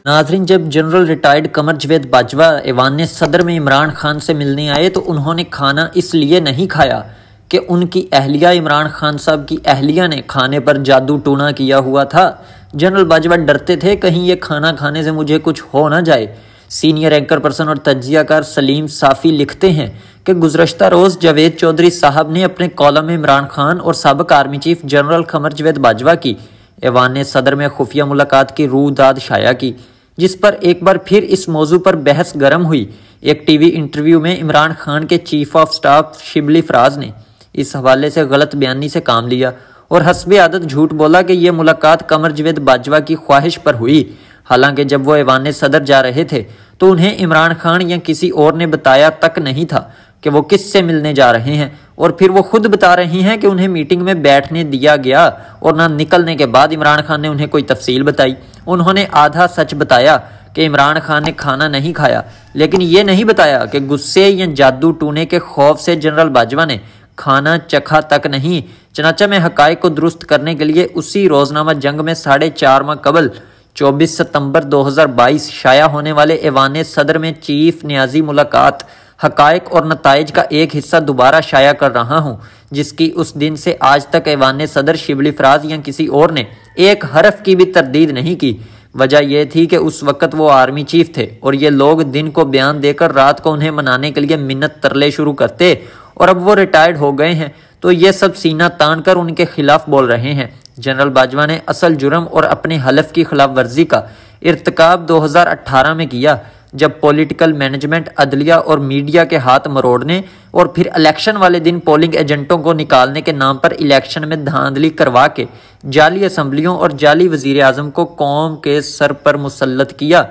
ناظرین، جب general retired Qamar Javed Bajwa ایوان صدر میں عمران خان سے ملنے آئے تو انہوں نے کھانا اس لیے نہیں کھایا کہ ان کی اہلیہ عمران خان صاحب کی اہلیہ نے کھانے پر جادو ٹونا کیا ہوا تھا۔ جنرل باجوہ ڈرتے تھے کہیں یہ کھانا کھانے سے مجھے کچھ ہو نہ جائے۔ سینئر اینکر پرسن اور تجزیہ کار سلیم صافی لکھتے ہیں کہ گزشتہ روز جاوید چودھری صاحب نے اپنے کالم میں عمران خان اور سابق army chief general Qamar Javed Bajwa کی ایوان صدر میں خفیہ ملاقات کی رویداد شائع کی، جس پر ایک بار پھر اس موضوع پر بحث گرم ہوئی۔ ایک ٹی وی انٹرویو میں عمران خان کے chief of staff Shibli Faraz نے اس حوالے سے غلط بیانی سے کام لیا اور حسب عادت جھوٹ بولا کہ یہ ملاقات قمر جاوید باجوہ کی خواہش پر ہوئی، حالانکہ جب وہ ایوان صدر جا رہے تھے تو انہیں عمران خان یا کسی اور نے بتایا تک نہیں تھا کہ وہ کس سے ملنے جا رہے ہیں، اور پھر وہ خود بتا رہے ہیں کہ انہیں میٹنگ میں بیٹھنے دیا گیا اور نہ نکلنے کے بعد عمران خان نے انہیں کوئی تفصیل بتائی۔ انہوں نے آدھا سچ بتایا کہ عمران خان نے کھانا نہیں کھایا، لیکن یہ نہیں بتایا کہ غصے یا جادو ٹونے کے خوف سے جنرل باجوہ نے کھانا چکھا تک نہیں۔ چنانچہ میں حقائق کو درست کرنے کے لیے اسی روزنامہ جنگ میں 4.5 ماہ قبل 24 ستمبر 2022 شائع ہونے والے ایوان صدر میں چیف نیازی ملاقات حقائق اور نتائج کا ایک حصہ دوبارہ شائع کر رہا ہوں، جس کی اس دن سے آج تک ایوان صدر شبلی فراز یا کسی اور نے ایک حرف کی بھی تردید نہیں کی۔ وجہ یہ تھی کہ اس وقت وہ آرمی چیف تھے اور یہ لوگ دن کو بیان دے کر رات کو انہیں منانے کے لیے منت ترلے شروع کرتے، اور اب وہ ریٹائرڈ ہو گئے ہیں تو یہ سب سینہ تان کر ان کے خلاف بول رہے ہیں۔ جنرل باجوہ نے اصل جرم اور اپنے حلف کی خلاف ورزی کا ارتکاب 2018 میں کیا، جب پولیٹیکل مینجمنٹ عدلیہ اور میڈیا کے ہاتھ مروڑنے اور پھر الیکشن والے دن پولنگ ایجنٹوں کو نکالنے کے نام پر الیکشن میں دھاندلی کروا کے جعلی اسمبلیوں اور جعلی وزیر اعظم کو قوم کے سر پر مسلط کیا۔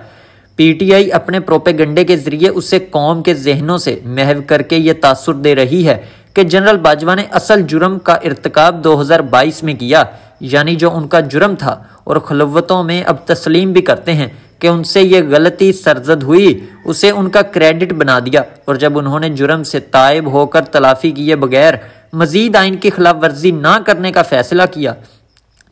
پی ٹی آئی اپنے پروپیگنڈے کے ذریعے اسے قوم کے ذہنوں سے محو کر کے یہ تاثر دے رہی ہے کہ جنرل باجوہ نے اصل جرم کا ارتکاب 2022 میں کیا، یعنی جو ان کا جرم تھا، اور خلوتوں میں اب تسلیم بھی کرتے ہیں کہ ان سے یہ غلطی سرزد ہوئی، اسے ان کا کریڈٹ بنا دیا، اور جب انہوں نے جرم سے تائب ہو کر تلافی کیے بغیر مزید آئین کی خلاف ورزی نہ کرنے کا فیصلہ کیا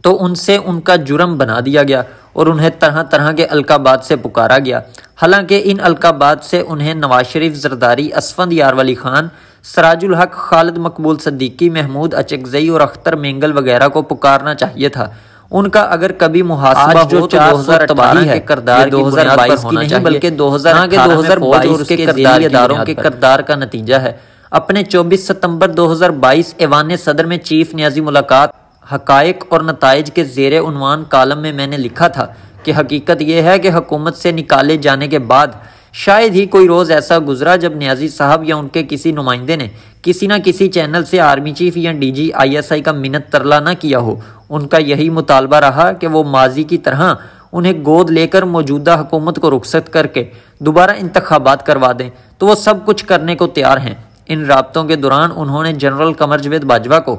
تو ان سے ان کا جرم بنا دیا گیا اور انہیں طرح طرح کے القابات سے پکارا گیا۔ حالانکہ ان القابات سے انہیں نواز شریف زرداری، اسفند یارولی خان، سراج الحق، خالد مقبول صدیقی، محمود اچکزئی اور اختر مینگل وغیرہ کو پکارنا چاہیے تھا۔ ان کا اگر کبھی محاسبہ ہو تو 2018 کے کردار 2022 کی نہیں بلکہ 2022 کے ذیلی اداروں کے کردار کا نتیجہ ہے۔ اپنے 24 ستمبر 2022 ایوان صدر میں چیف نیازی ملاقات حقائق اور نتائج کے زیر عنوان کالم میں میں نے لکھا تھا کہ حقیقت یہ ہے کہ حکومت سے نکالے جانے کے بعد شاید ہی کوئی روز ایسا گزرا جب نیازی صاحب یا ان کے کسی نمائندے نے کسی نہ کسی چینل سے آرمی چیف یا D G I S I کا منت ترلا نہ کیا ہو۔ ان کا یہی مطالبہ رہا کہ وہ ماضی کی طرح انہیں گود لے کر موجودہ حکومت کو رخصت کر کے دوبارہ انتخابات کروا دیں، تو وہ سب کچھ کرنے کو تیار ہیں۔ ان رابطوں کے دوران انہوں نے جنرل قمر جاوید باجوہ کو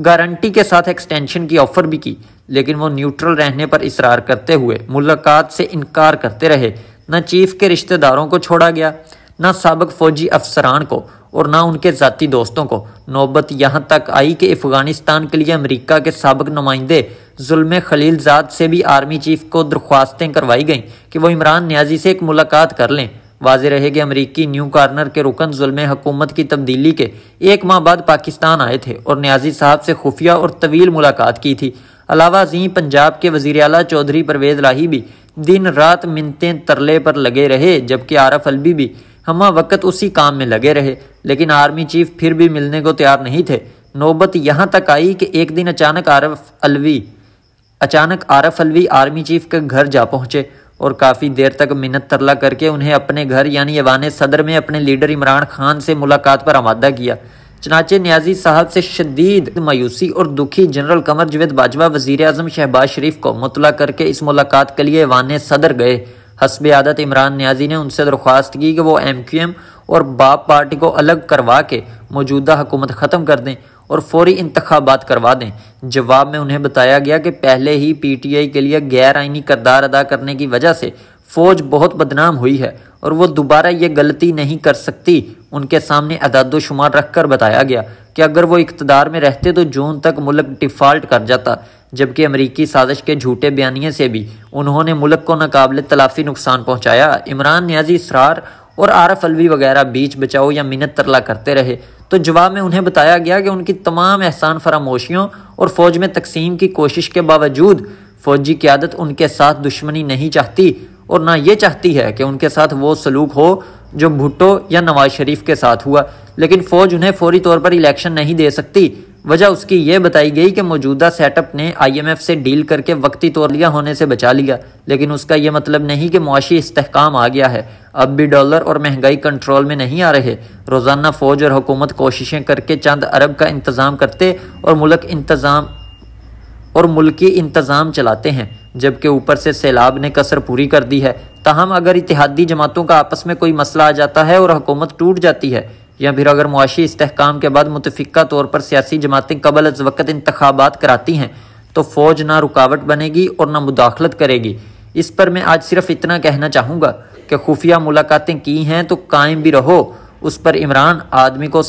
گارنٹی کے ساتھ ایکسٹینشن کی آفر بھی کی، لیکن وہ نیوٹرل رہنے پر اصرار کرتے ہوئے ملاقات سے انکار کرتے رہے۔ نہ چیف کے رشتہ داروں کو چھوڑا گیا، نہ سابق فوجی افسران کو، اور نہ ان کے ذاتی دوستوں کو۔ نوبت یہاں تک آئی کہ افغانستان کے لیے امریکہ کے سابق نمائندے ظلم خلیل زاد سے بھی آرمی چیف کو درخواستیں کروائی گئیں کہ وہ عمران نیازی سے ایک ملاقات کر لیں۔ واضح رہے کہ امریکی نیو کارنر کے رکن ظلم حکومت کی تبدیلی کے 1 ماہ بعد پاکستان آئے تھے اور نیازی صاحب سے خفیہ اور طویل ملاقات کی تھی۔ علاوہ ازیں پنجاب کے وزیر اعلیٰ چودھری پرویز الہی بھی دن رات منتیں ترلے پر لگے رہے، جبکہ عارف الوی بھی ہمہ وقت اسی کام میں لگے رہے، لیکن آرمی چیف پھر بھی ملنے کو تیار نہیں تھے۔ نوبت یہاں تک آئی کہ ایک دن اچانک عارف الوی آرمی چیف کے گھر جا پہنچے اور کافی دیر تک منت ترلا کر کے انہیں اپنے گھر یعنی ایوان صدر میں اپنے لیڈر عمران خان سے ملاقات پر آمادہ کیا۔ چنانچہ نیازی صاحب سے شدید مایوسی اور دکھی جنرل قمر جاوید باجوہ وزیر اعظم شہباز شریف کو مطلع کر کے اس ملاقات کے لیے ایوان صدر گئے۔ حسب عادت عمران نیازی نے ان سے درخواست کی کہ وہ ایم کیو ایم اور باپ پارٹی کو الگ کروا کے موجودہ حکومت ختم کر دیں اور فوری انتخابات کروا دیں۔ جواب میں انہیں بتایا گیا کہ پہلے ہی پی ٹی آئی کے لیے غیر آئینی کردار ادا کرنے کی وجہ سے فوج بہت بدنام ہوئی ہے اور وہ دوبارہ یہ غلطی نہیں کر سکتی۔ ان کے سامنے اعداد و شمار رکھ کر بتایا گیا کہ اگر وہ اقتدار میں رہتے تو جون تک ملک ڈیفالٹ کر جاتا، جبکہ امریکی سازش کے جھوٹے بیانیے سے بھی انہوں نے ملک کو ناقابل تلافی نقصان پہنچایا۔ عمران نیازی اسرار اور عارف علوی وغیرہ بیچ بچاؤ یا منت ترلا کرتے رہے تو جواب میں انہیں بتایا گیا کہ ان کی تمام احسان فراموشیوں اور فوج میں تقسیم کی کوشش کے باوجود فوجی قیادت ان کے ساتھ دشمنی نہیں چاہتی اور نہ یہ چاہتی ہے کہ ان کے ساتھ وہ سلوک ہو جو بھٹو یا نواز شریف کے ساتھ ہوا، لیکن فوج انہیں فوری طور پر الیکشن نہیں دے سکتی۔ وجہ اس کی یہ بتائی گئی کہ موجودہ سیٹ اپ نے IMF سے ڈیل کر کے وقتی تولیہ ہونے سے بچا لیا، لیکن اس کا یہ مطلب نہیں کہ معاشی استحکام آ گیا ہے۔ اب بھی ڈالر اور مہنگائی کنٹرول میں نہیں آ رہے۔ روزانہ فوج اور حکومت کوششیں کر کے چند ارب کا انتظام کرتے اور ملکی انتظام چلاتے ہیں، جبکہ اوپر سے سیلاب نے کسر پوری کر دی ہے۔ تاہم اگر اتحادی جماعتوں کا آپس میں کوئی مسئلہ آ جاتا ہے اور حکومت ٹوٹ جاتی ہے، یا پھر اگر معاشی استحکام کے بعد متفقہ طور پر سیاسی جماعتیں قبل از وقت انتخابات کراتی ہیں، تو فوج نہ رکاوٹ بنے گی اور نہ مداخلت کرے گی۔ اس پر میں آج صرف اتنا کہنا چاہوں گا کہ خفیہ ملاقاتیں کی ہیں تو قائم بھی رہو۔ اس پر عمران آدمی کو